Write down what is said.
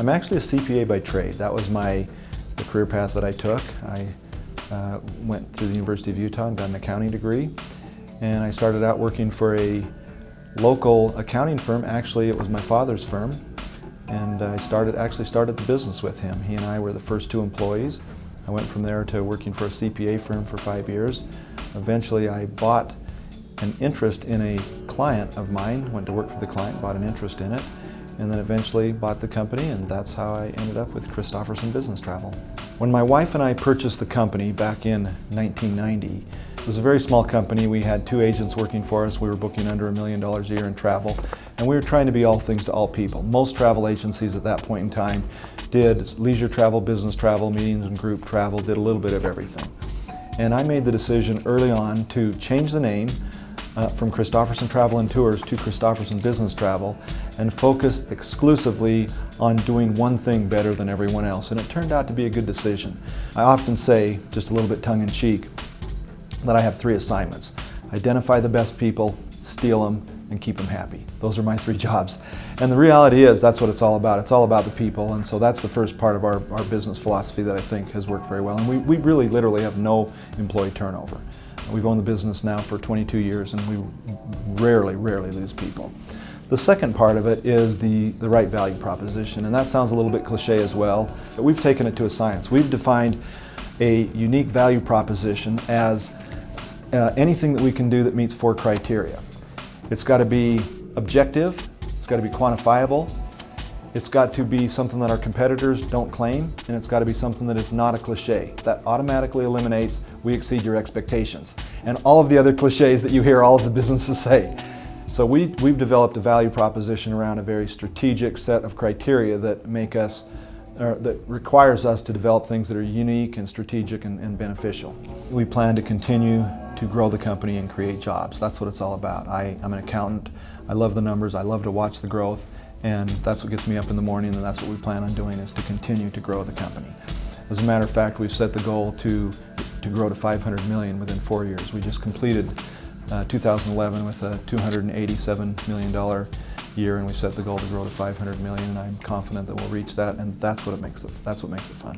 I'm actually a CPA by trade. That was the career path that I took. I went through the University of Utah and got an accounting degree. And I started out working for a local accounting firm. Actually, it was my father's firm. And I actually started the business with him. He and I were the first two employees. I went from there to working for a CPA firm for 5 years. Eventually, I bought an interest in a client of mine, went to work for the client, bought an interest in it, and then eventually bought the company, and that's how I ended up with Christopherson Business Travel. When my wife and I purchased the company back in 1990, it was a very small company. We had 2 agents working for us. We were booking under $1 million a year in travel, and we were trying to be all things to all people. Most travel agencies at that point in time did leisure travel, business travel, meetings and group travel, did a little bit of everything. And I made the decision early on to change the name from Christopherson Travel and Tours to Christopherson Business Travel and focus exclusively on doing one thing better than everyone else. And it turned out to be a good decision. I often say, just a little bit tongue-in-cheek, that I have 3 assignments. Identify the best people, steal them, and keep them happy. Those are my 3 jobs. And the reality is that's what it's all about. It's all about the people, and so that's the first part of our business philosophy that I think has worked very well. And we really literally have no employee turnover. We've owned the business now for 22 years and we rarely lose people. The second part of it is the right value proposition, and that sounds a little bit cliche as well, but we've taken it to a science. We've defined a unique value proposition as anything that we can do that meets 4 criteria. It's got to be objective, it's got to be quantifiable, it's got to be something that our competitors don't claim, and it's got to be something that is not a cliche. That automatically eliminates, we exceed your expectations, and all of the other cliches that you hear all of the businesses say. So we've developed a value proposition around a very strategic set of criteria that that requires us to develop things that are unique and strategic and beneficial. We plan to continue to grow the company and create jobs. That's what it's all about. I'm an accountant. I love the numbers. I love to watch the growth, and that's what gets me up in the morning, and that's what we plan on doing, is to continue to grow the company. As a matter of fact, we've set the goal to grow to $500 million within 4 years. We just completed 2011 with a $287 million year, and we set the goal to grow to $500 million, and I'm confident that we'll reach that, and that's what makes it fun.